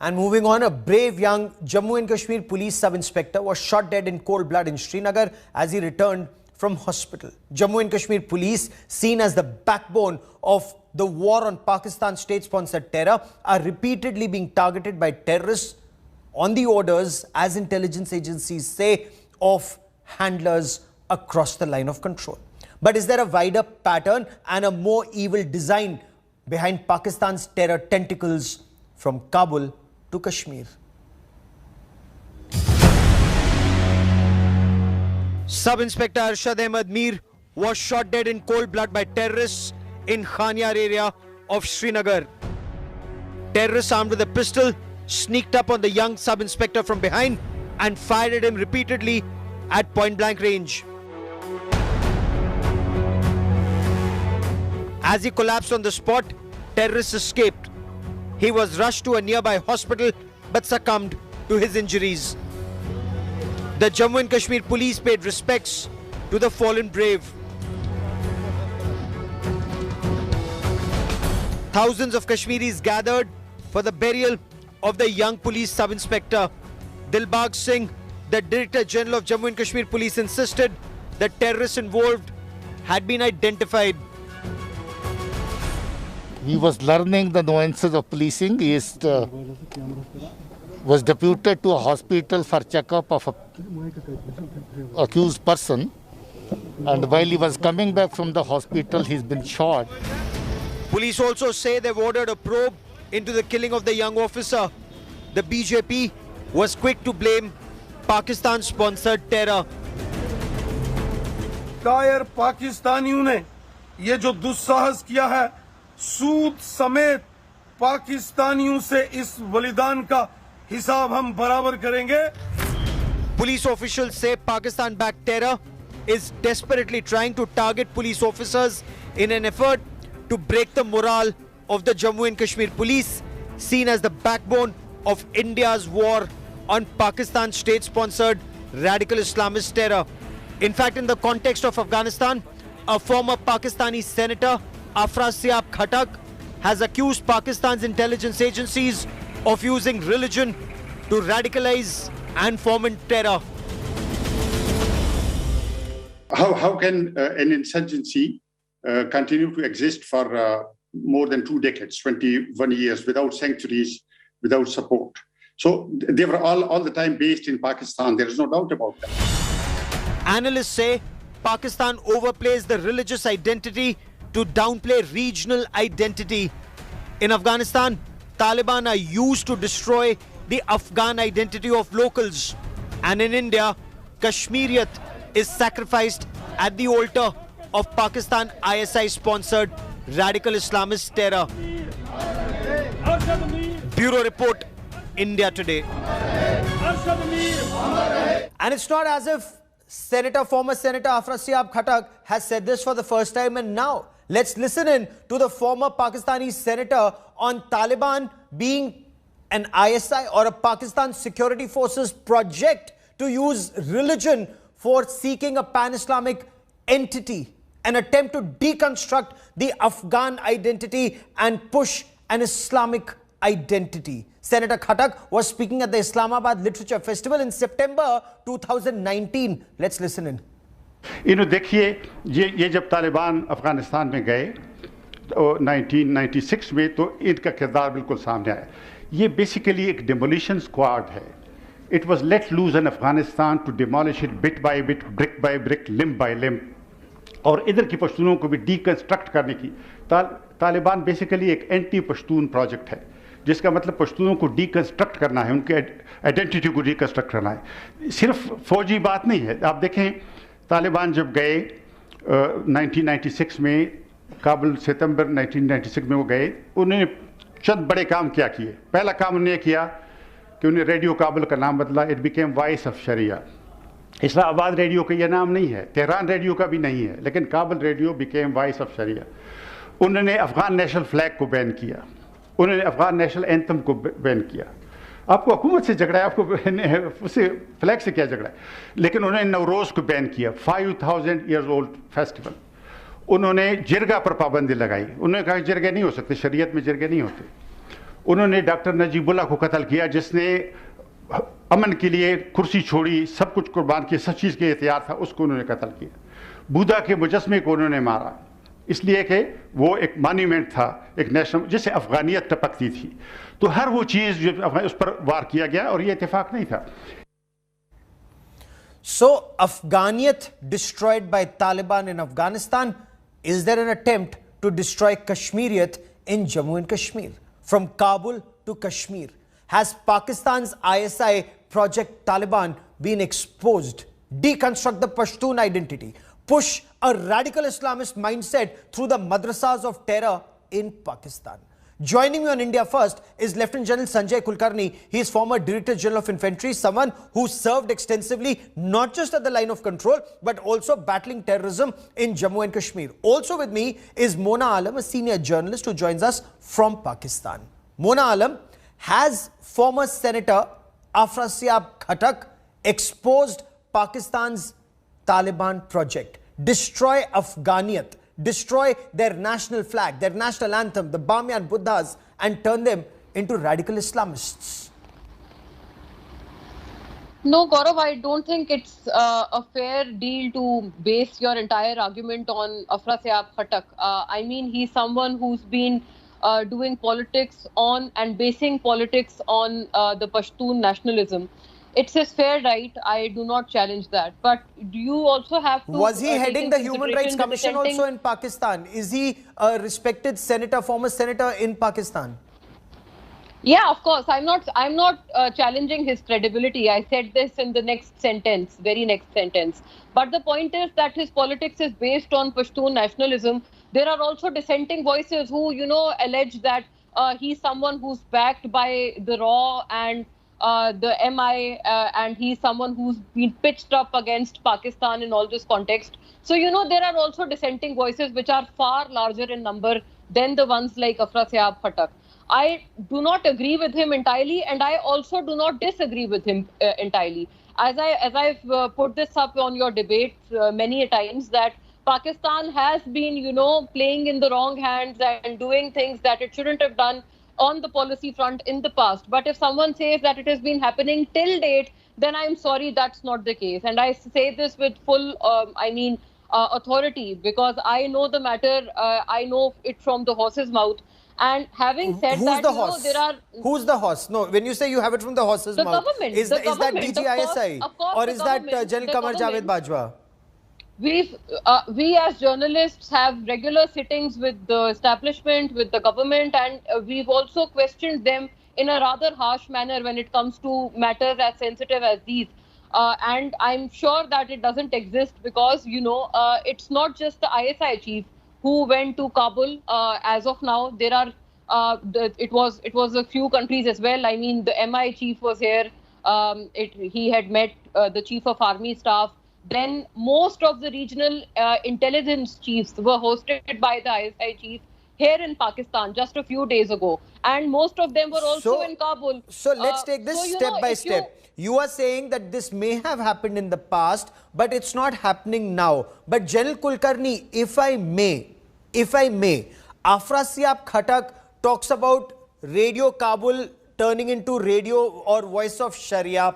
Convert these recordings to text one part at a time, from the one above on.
And moving on, a brave young Jammu and Kashmir police sub-inspector was shot dead in cold blood in Srinagar as he returned from hospital. Jammu and Kashmir police, seen as the backbone of the war on Pakistan state-sponsored terror, are repeatedly being targeted by terrorists on the orders, as intelligence agencies say, of handlers across the line of control. But is there a wider pattern and a more evil design behind Pakistan's terror tentacles from Kabul to Kashmir? Sub-Inspector Arshad Ahmed Mir was shot dead in cold blood by terrorists in Khanyar area of Srinagar. Terrorists armed with a pistol sneaked up on the young sub-inspector from behind and fired at him repeatedly at point-blank range. As he collapsed on the spot, terrorists escaped. He was rushed to a nearby hospital but succumbed to his injuries. The Jammu and Kashmir police paid respects to the fallen brave. Thousands of Kashmiris gathered for the burial of the young police sub-inspector. Dilbagh Singh, the Director General of Jammu and Kashmir Police, insisted that terrorists involved had been identified. He was learning the nuances of policing. He was deputed to a hospital for checkup of an accused person. And while he was coming back from the hospital, he's been shot. Police also say they've ordered a probe into the killing of the young officer. The BJP was quick to blame Pakistan-sponsored terror. कायर पाकिस्तानियों ने ये जो दुस्साहस किया है, सूद समेत पाकिस्तानियों से इस बलिदान का हिसाब हम बराबर करेंगे. Police officials say Pakistan-backed terror is desperately trying to target police officers in an effort to break the morale of the Jammu and Kashmir police, seen as the backbone of India's war on Pakistan state-sponsored radical Islamist terror. In fact, in the context of Afghanistan, a former Pakistani senator, Afrasiab Khattak, has accused Pakistan's intelligence agencies of using religion to radicalize and foment terror. How can an insurgency continue to exist for more than 2 decades, 21 years, without sanctuaries, without support? So they were all the time based in Pakistan. There is no doubt about that. Analysts say Pakistan overplays the religious identity to downplay regional identity. In Afghanistan, Taliban are used to destroy the Afghan identity of locals. And in India, Kashmiriyat is sacrificed at the altar of Pakistan ISI-sponsored radical Islamist terror. Bureau Report, India Today. And it's not as if former Senator Afrasiab Khattak has said this for the first time, and now let's listen in to the former Pakistani senator on Taliban being an ISI or a Pakistan Security Forces project to use religion for seeking a pan-Islamic entity, an attempt to deconstruct the Afghan identity and push an Islamic identity. Senator Khattak was speaking at the Islamabad Literature Festival in September 2019. Let's listen in. देखिए ये जब तालिबान अफगानिस्तान में गए 1996 में, तो इनका किरदार बिल्कुल सामने आया. ये बेसिकली एक demolition squad है. It was let loose in Afghanistan to demolish it bit by bit, brick by brick, limb by limb. और इधर की पश्तूनों को भी deconstruct करने की. तालिबान बेसिकली एक एंटी पश्तून प्रोजेक्ट है, जिसका मतलब पश्तूनों को डिकंस्ट्रक्ट करना है, उनके आइडेंटिटी को डिकंस्ट्रक्ट करना है. सिर्फ फौजी बात नहीं है. आप देखें, तालिबान जब गए 1996 में, काबुल सितंबर 1996 में वो गए, उन्होंने चंद बड़े काम क्या किए. पहला काम उन्होंने किया कि उन्हें रेडियो काबुल का नाम बदला. It became voice of Sharia. Islamabad radio का यह नाम नहीं है, तेहरान रेडियो का भी नहीं है, लेकिन Kabul radio became voice of sharia. उन्होंने अफगान नेशनल फ्लैग को बैन किया. उन्होंने अफगान नेशनल एंथम को बैन किया. आपको हुकूमत से झगड़ा है, आपको उससे फ्लैग से क्या झगड़ा है. लेकिन उन्होंने नवरोज़ को बैन किया, 5000 ईयर्स ओल्ड फेस्टिवल. उन्होंने जिरगा पर पाबंदी लगाई. उन्होंने कहा जिरगे नहीं हो सकते, शरीयत में जिरगे नहीं होते. उन्होंने डॉक्टर नजीबुल्लाह को कत्ल किया, जिसने अमन के लिए कुर्सी छोड़ी, सब कुछ कुर्बान किया, सब चीज़ के तैयार था, उसको उन्होंने कत्ल किया। बुद्धा के मुजस्मे को उन्होंने मारा, इसलिए कि वो एक मॉन्यूमेंट था, एक नेशनल, जिससे अफगानियत टपकती थी। तो हर वो चीज़ जो उस पर वार किया गया, और ये इत्तेफाक नहीं था। So, Afghaniyat destroyed by Taliban in Afghanistan. Is there an attempt to destroy Kashmiriyat in Jammu and Kashmir? From Kabul to Kashmir. Has Pakistan's ISI Project Taliban been exposed? Deconstruct the Pashtun identity. Push a radical Islamist mindset through the madrasas of terror in Pakistan. Joining me on India First is Lieutenant General Sanjay Kulkarni. He is former Director General of Infantry, someone who served extensively not just at the line of control but also battling terrorism in Jammu and Kashmir. Also with me is Mona Alam, a senior journalist who joins us from Pakistan. Mona Alam, has former Senator Afrasiab Khatak exposed Pakistan's Taliban project, destroy Afghaniyat, destroy their national flag, their national anthem, the Bamiyan Buddhas, and turn them into radical Islamists? No, Gaurav, I don't think it's a fair deal to base your entire argument on Afrasiab Khatak. I mean, he's someone who's been doing politics on and basing politics on the Pashtun nationalism. It's his fair right. I do not challenge that. But do you also have to... Was he heading the Human Rights Commission also in Pakistan? Is he a respected senator, former senator in Pakistan? Yeah, of course. I'm not challenging his credibility. I said this in the next sentence, very next sentence. But the point is that his politics is based on Pashtun nationalism. There are also dissenting voices who, you know, allege that he's someone who's backed by the RAW and the MI, and he's someone who's been pitched up against Pakistan in all this context. So, you know, there are also dissenting voices which are far larger in number than the ones like Afrasiab Khatak. I do not agree with him entirely, and I also do not disagree with him entirely. As I've put this up on your debate many a times, that Pakistan has been, you know, playing in the wrong hands and doing things that it shouldn't have done on the policy front in the past. But if someone says that it has been happening till date, then I'm sorry, that's not the case. And I say this with full, authority, because I know the matter. I know it from the horse's mouth. And having said Who's that, the you know, horse? there are... Who's the horse? No, when you say you have it from the horse's The mouth, government. is that DGISI? Of course, or the is that government, General Qamar Javed Bajwa? We as journalists have regular sittings with the establishment, with the government, and we've also questioned them in a rather harsh manner when it comes to matters as sensitive as these. And I'm sure that it doesn't exist because, you know, it's not just the ISI chief who went to Kabul. As of now, there are it was a few countries as well. I mean, the MI chief was here. He had met the chief of army staff. Then most of the regional intelligence chiefs were hosted by the ISI chief here in Pakistan just a few days ago. And most of them were also in Kabul. So let's take this step by step. You are saying that this may have happened in the past, but it's not happening now. But General Kulkarni, if I may, Afrasiab Khatak talks about Radio Kabul turning into radio or voice of Sharia,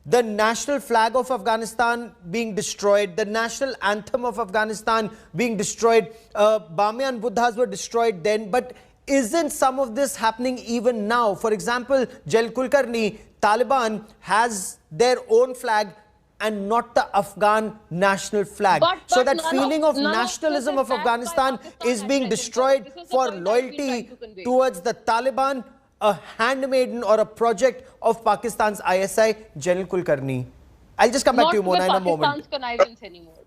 the national flag of Afghanistan being destroyed, the national anthem of Afghanistan being destroyed, Bamiyan Buddhas were destroyed then, but isn't some of this happening even now? For example, General Kulkarni, Taliban has their own flag and not the Afghan national flag. So that feeling of nationalism of Afghanistan is being destroyed for loyalty towards the Taliban, a handmaiden or a project of Pakistan's ISI. General Kulkarni, I'll just come back to you, Mona, in a moment. Not with Pakistan's connivance anymore.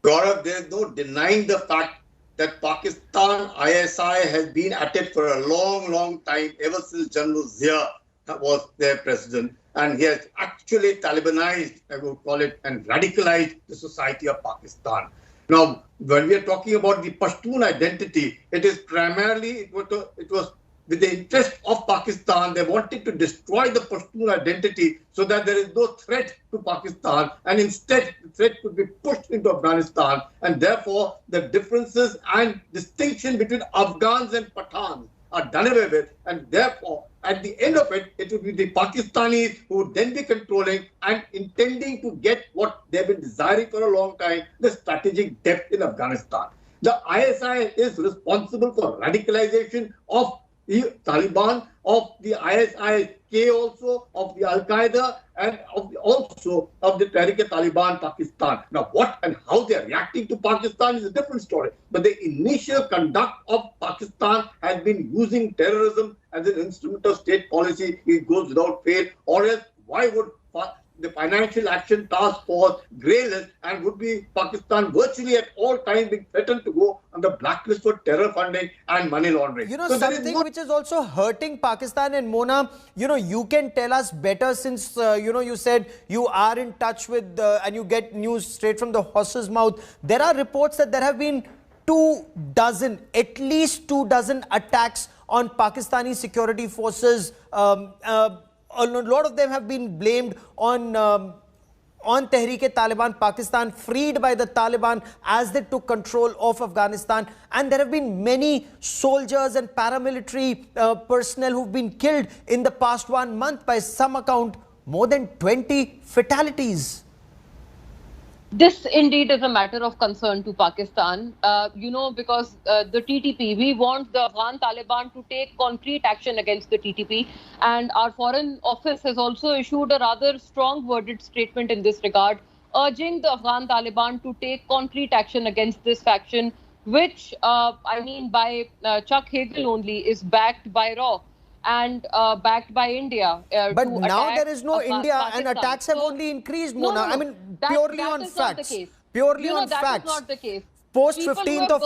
Gaurav, there is no denying the fact that Pakistan ISI has been at it for a long, long time, ever since General Zia was their president. And he has actually Talibanized, I would call it, and radicalized the society of Pakistan. Now, when we are talking about the Pashtun identity, it is primarily, it was with the interest of Pakistan. They wanted to destroy the Pashtun identity so that there is no threat to Pakistan, and instead the threat could be pushed into Afghanistan, and therefore the differences and distinction between Afghans and Pathans are done away with, and therefore, at the end of it, it would be the Pakistanis who would then be controlling and intending to get what they've been desiring for a long time, the strategic depth in Afghanistan. The ISI is responsible for radicalization of the Taliban, of the ISI-K also, of the Al-Qaeda, and also of the Tehrik-e-Taliban Pakistan. Now, what and how they are reacting to Pakistan is a different story. But the initial conduct of Pakistan has been using terrorism as an instrument of state policy. It goes without fail. Or else, why would the Financial Action Task Force grey list and would be Pakistan virtually at all times being threatened to go on the blacklist for terror funding and money laundering? You know, so something which is also hurting Pakistan, and Mona, you know, you can tell us better since, you know, you said you are in touch with and you get news straight from the horse's mouth. There are reports that there have been at least 24 attacks on Pakistani security forces. A lot of them have been blamed on Tehrik-e-Taliban Pakistan, freed by the Taliban as they took control of Afghanistan. And there have been many soldiers and paramilitary personnel who've been killed in the past 1 month. By some account, more than 20 fatalities. This indeed is a matter of concern to Pakistan, you know, because the TTP, we want the Afghan Taliban to take concrete action against the TTP. And our Foreign Office has also issued a rather strong worded statement in this regard, urging the Afghan Taliban to take concrete action against this faction, which, I mean, by Chuck Hagel only, is backed by RAW and backed by India. But now there is no India, Pakistan. And attacks have only increased, Mona. I mean, purely on facts. Purely on facts. That is not the case. Post 15th of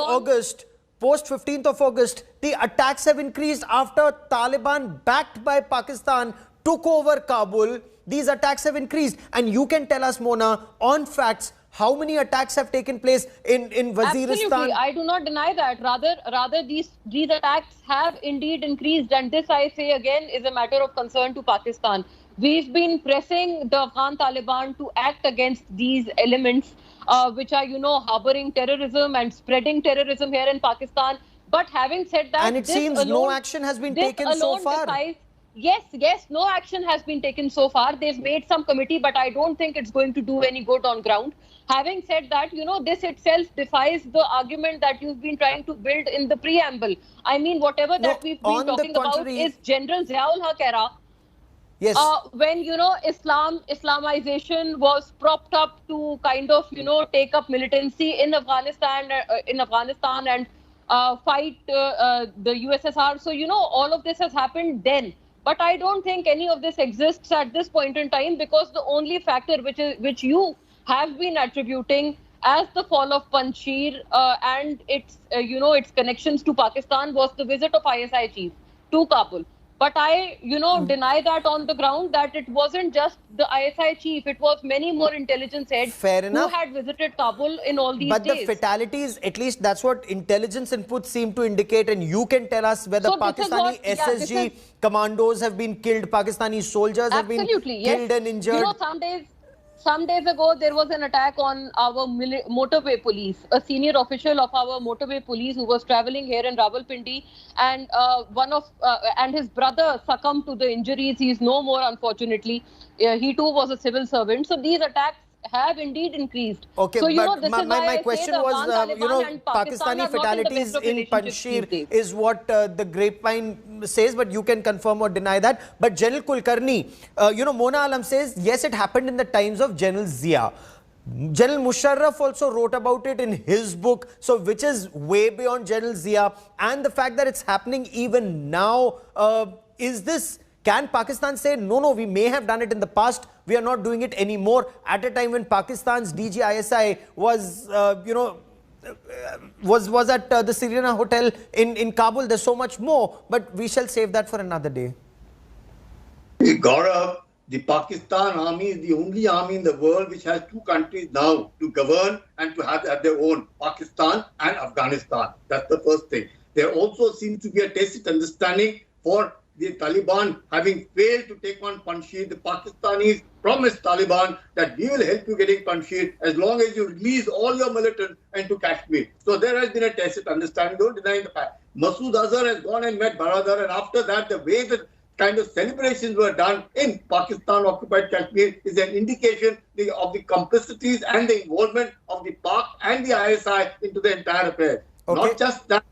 August, the attacks have increased after Taliban, backed by Pakistan, took over Kabul. These attacks have increased. And you can tell us, Mona, on facts, how many attacks have taken place in Waziristan? Absolutely, I do not deny that. Rather, these attacks have indeed increased, and this, I say again, is a matter of concern to Pakistan. We've been pressing the Afghan Taliban to act against these elements, which are, you know, harboring terrorism and spreading terrorism here in Pakistan. But having said that, and it seems no action has been taken so far. Yes, no action has been taken so far. They've made some committee, but I don't think it's going to do any good on ground. Having said that, you know, this itself defies the argument that you've been trying to build in the preamble. I mean, whatever that we've been talking about is General Ziaul Haq era. Yes. When, you know, Islamization was propped up to kind of, you know, take up militancy in Afghanistan and fight the USSR. So, you know, all of this has happened then. But I don't think any of this exists at this point in time, because the only factor which you have been attributing as the fall of Panjshir and its its connections to Pakistan was the visit of ISI chief to Kabul. But I, deny that on the ground, that it wasn't just the ISI chief, it was many more intelligence heads who had visited Kabul in all these days. But the fatalities, at least that's what intelligence inputs seem to indicate, and you can tell us whether Pakistani SSG commandos have been killed, Pakistani soldiers have been killed and injured. You know, some days ago, there was an attack on our motorway police. A senior official of our motorway police who was traveling here in Rawalpindi, and and his brother succumbed to the injuries. He is no more, unfortunately. He too was a civil servant. So these attacks have indeed increased. Okay, so, but my question was, Pakistani fatalities in Panjshir is what the grapevine says, but you can confirm or deny that. But General Kulkarni, Mona Alam says, yes, it happened in the times of General Zia. General Musharraf also wrote about it in his book, so which is way beyond General Zia. And the fact that it's happening even now, can Pakistan say, no, we may have done it in the past, we are not doing it anymore, at a time when Pakistan's DGISI was, was at the Serena Hotel in Kabul? There's so much more, but we shall save that for another day. Gaurav, the Pakistan army is the only army in the world which has two countries now to govern and to have their own, Pakistan and Afghanistan. That's the first thing. There also seems to be a tacit understanding for the Taliban having failed to take on Panjshir. The Pakistanis promised Taliban that we will help you getting Panjshir as long as you release all your militants into Kashmir. So there has been a tacit understanding. Don't deny the fact. Masood Azhar has gone and met Baradar, and after that, the way that kind of celebrations were done in Pakistan occupied Kashmir is an indication of the complicities and the involvement of the Pak and the ISI into the entire affair. Okay. Not just that,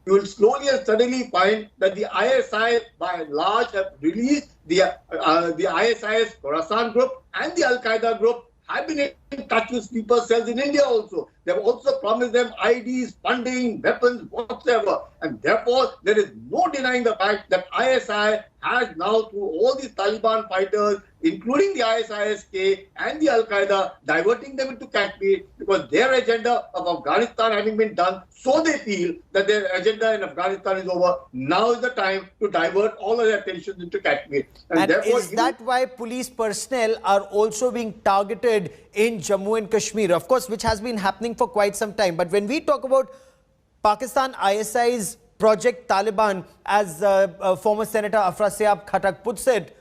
you will slowly and suddenly find that the ISI by and large have released the ISIS Khorasan group and the Al-Qaeda group have been in touch with sleeper cells in India also. They have also promised them IDs, funding, weapons, whatsoever. And therefore, there is no denying the fact that ISI has now, through all these Taliban fighters, including the ISIS-K and the Al-Qaeda, diverting them into Kashmir because their agenda of Afghanistan having been done, so they feel that their agenda in Afghanistan is over. Now is the time to divert all of their attention into Kashmir. And therefore, is that why police personnel are also being targeted in Jammu and Kashmir, of course, which has been happening for quite some time? But when we talk about Pakistan ISI's Project Taliban, as former Senator Afra Siab Khattak puts it,